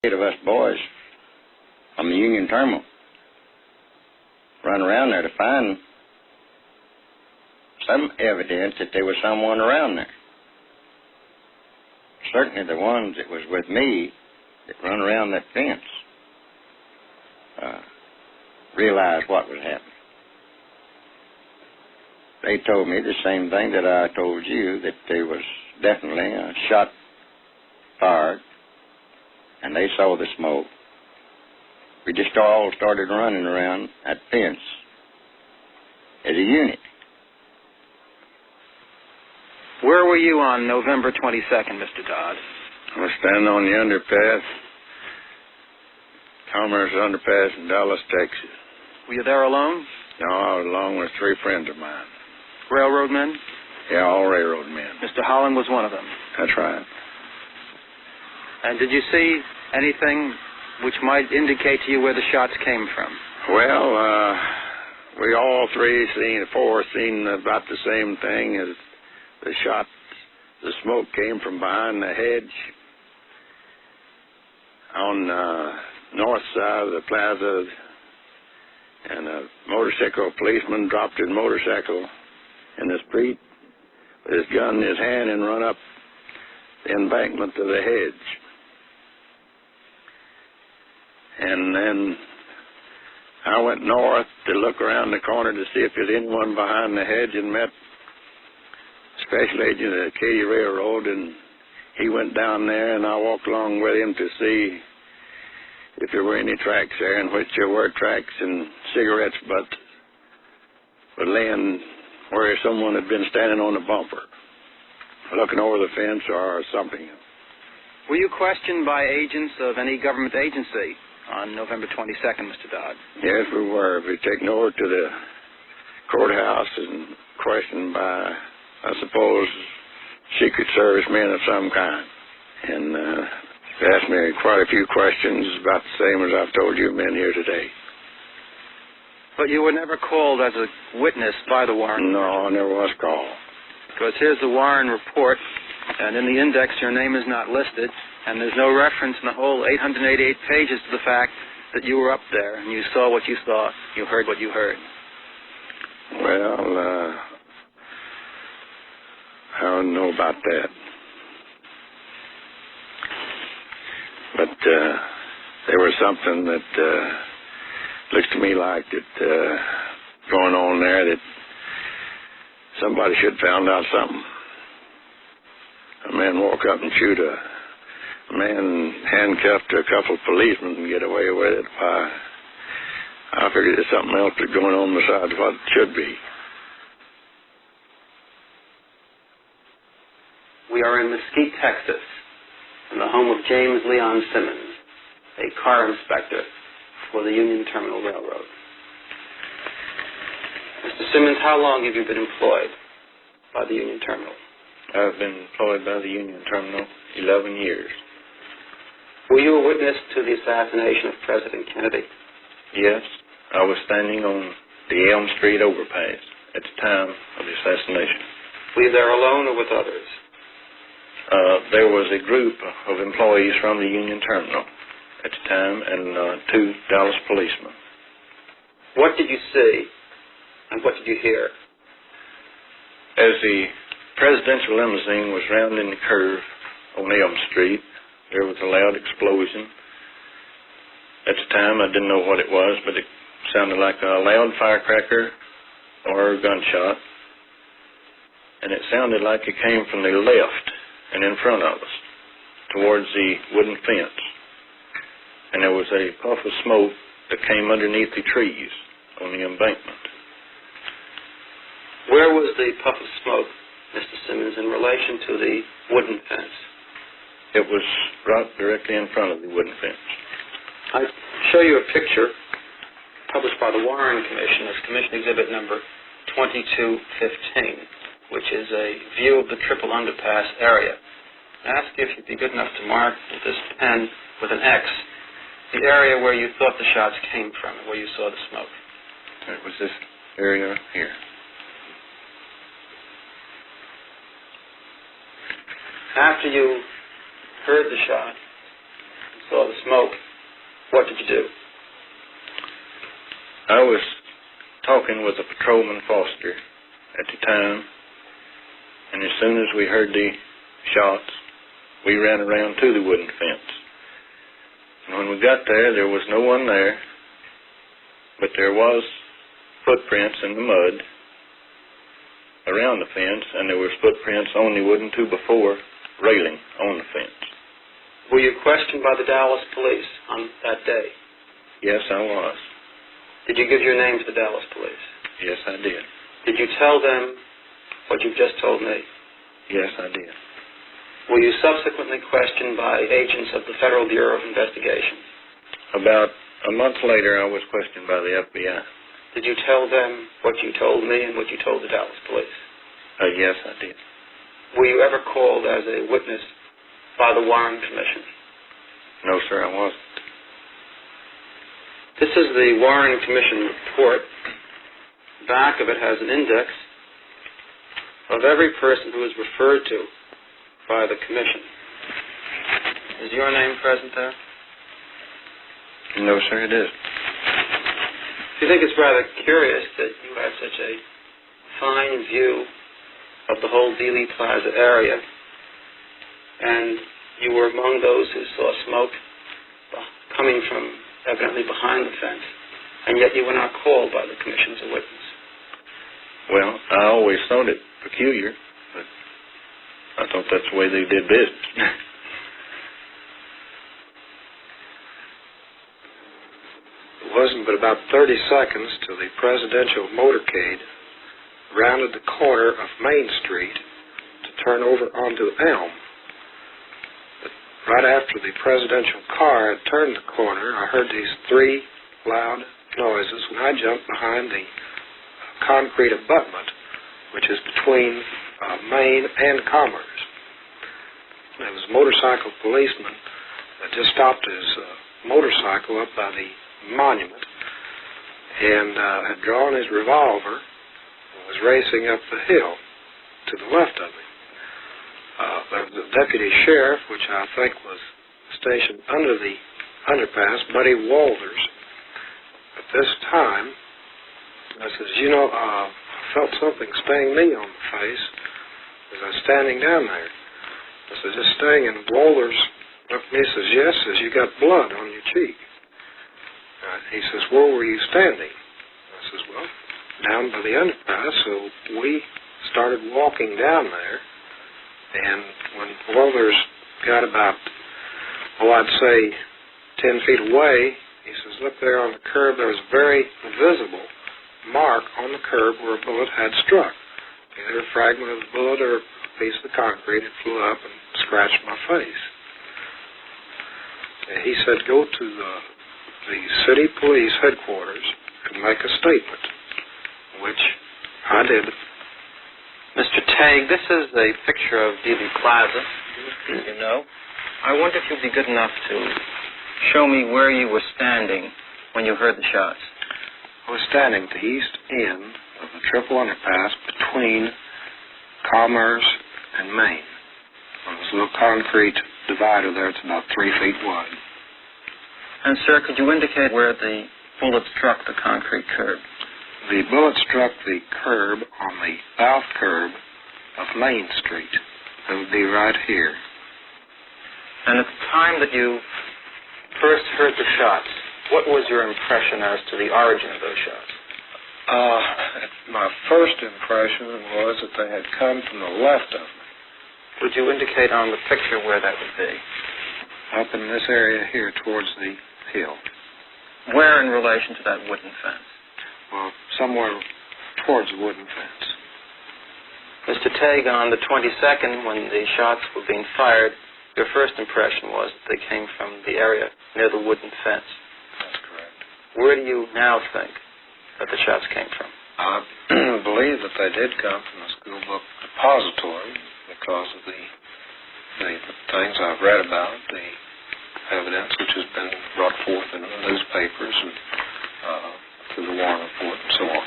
8 of us boys from the Union Terminal run around there to find some evidence that there was someone around there. Certainly the ones that was with me that run around that fence realized what was happening. They told me the same thing that I told you, that there was definitely a shot fired, and they saw the smoke. We just all started running around that fence as a unit. Where were you on November 22nd, Mr. Dodd? I was standing on the underpass, Commerce Underpass in Dallas, Texas. Were you there alone? No, I was along with 3 friends of mine. Railroad men? Yeah, all railroad men. Mr. Holland was one of them. That's right. And did you see anything which might indicate to you where the shots came from? Well, we all 4 seen about the same thing. As the shot, the smoke came from behind the hedge on the north side of the plaza, and a motorcycle policeman dropped his motorcycle in the street with his gun in his hand and run up the embankment of the hedge. And then I went north to look around the corner to see if there's anyone behind the hedge, and met Special Agent of the Katy Railroad, and he went down there, and I walked along with him to see if there were any tracks there, in which there were tracks and cigarettes butts were laying where someone had been standing on the bumper, looking over the fence or something. Were you questioned by agents of any government agency on November 22nd, Mr. Dodd? Yes, we were. We were taken over to the courthouse and questioned by, I suppose, Secret Service men of some kind. And they asked me quite a few questions, about the same as I've told you men here today. But you were never called as a witness by the Warren? No, I never was called. Because here's the Warren report, and in the index your name is not listed, and there's no reference in the whole 888 pages to the fact that you were up there and you saw what you saw, you heard what you heard. Well, I don't know about that. But there was something that looks to me like that going on there, that somebody should have found out something. A man walk up and shoot a man handcuffed to a couple of policemen and get away with it. I figured there's something else that's going on besides what it should be. We are in Mesquite, Texas, in the home of James Leon Simmons, a car inspector for the Union Terminal Railroad. Mr. Simmons, how long have you been employed by the Union Terminal? I've been employed by the Union Terminal 11 years. Were you a witness to the assassination of President Kennedy? Yes, I was standing on the Elm Street overpass at the time of the assassination. Were you there alone or with others? There was a group of employees from the Union Terminal at the time, and 2 Dallas policemen. What did you see, and what did you hear? As the presidential limousine was rounding the curve on Elm Street, there was a loud explosion. At the time, I didn't know what it was, but it sounded like a loud firecracker or a gunshot, and it sounded like it came from the left and in front of us, towards the wooden fence. And there was a puff of smoke that came underneath the trees on the embankment. Where was the puff of smoke, Mr. Simmons, in relation to the wooden fence? It was right directly in front of the wooden fence. I show you a picture published by the Warren Commission as Commission Exhibit number 2215, which is a view of the Triple Underpass area. I ask you if you'd be good enough to mark with this pen with an X the area where you thought the shots came from, where you saw the smoke. It was this area here. After you heard the shot, saw the smoke, what did you do? I was talking with a patrolman Foster at the time, and as soon as we heard the shots, we ran around to the wooden fence. And when we got there, there was no one there, but there was footprints in the mud around the fence, and there was footprints on the wooden 2x4 railing on the fence. Were you questioned by the Dallas police on that day? Yes, I was. Did you give your name to the Dallas police? Yes, I did. Did you tell them what you've just told me? Yes, I did. Were you subsequently questioned by agents of the Federal Bureau of Investigation? About a month later, I was questioned by the FBI. Did you tell them what you told me and what you told the Dallas police? Yes, I did. Were you ever called as a witness by the Warren Commission? No, sir, I wasn't. This is the Warren Commission report. Back of it has an index of every person who is referred to by the Commission. Is your name present there? No, sir, it isn't. Do you think it's rather curious that you had such a fine view of the whole Dealey Plaza area, and you were among those who saw smoke coming from evidently behind the fence, and yet you were not called by the Commission as a witness? Well, I always thought it peculiar, but I thought that's the way they did business. It wasn't but about 30 seconds till the presidential motorcade rounded the corner of Main Street to turn over onto Elm. But right after the presidential car had turned the corner, I heard these three loud noises, and I jumped behind the concrete abutment, which is between Main and Commerce. There was a motorcycle policeman that just stopped his motorcycle up by the monument and had drawn his revolver and was racing up the hill to the left of him. The deputy sheriff, which I think was stationed under the underpass, Buddy Walters, at this time, I says, I felt something sting me on the face as I was standing down there. I said, just sting, and Walters looked at me and says, yes, says, you got blood on your cheek. He says, where were you standing? I says, well, down by the underpass. So we started walking down there, and when Walters got about, I'd say 10 feet away, he says, look there on the curb, there was a very visible mark on the curb where a bullet had struck. Either a fragment of the bullet or a piece of the concrete. It flew up and scratched my face. And he said, go to the city police headquarters and make a statement, which I did. Mr. Tague, this is a picture of Dealey Plaza, you know. I wonder if you'd be good enough to show me where you were standing when you heard the shots. I was standing at the east end of the triple underpass between Commerce and Main. There's a little concrete divider there. It's about 3 feet wide. And, sir, could you indicate where the bullet struck the concrete curb? The bullet struck the curb on the south curb of Main Street. It would be right here. And at the time that you first heard the shots, what was your impression as to the origin of those shots? My first impression was that they had come from the left of me. Would you indicate on the picture where that would be? Up in this area here towards the hill. Where in relation to that wooden fence? Well, somewhere towards the wooden fence. Mr. Tague, on the 22nd, when the shots were being fired, your first impression was that they came from the area near the wooden fence. That's correct. Where do you now think that the shots came from? I believe that they did come from the school book depository because of the things I've read about, the evidence which has been brought forth in the newspapers and through the Warren report and so on.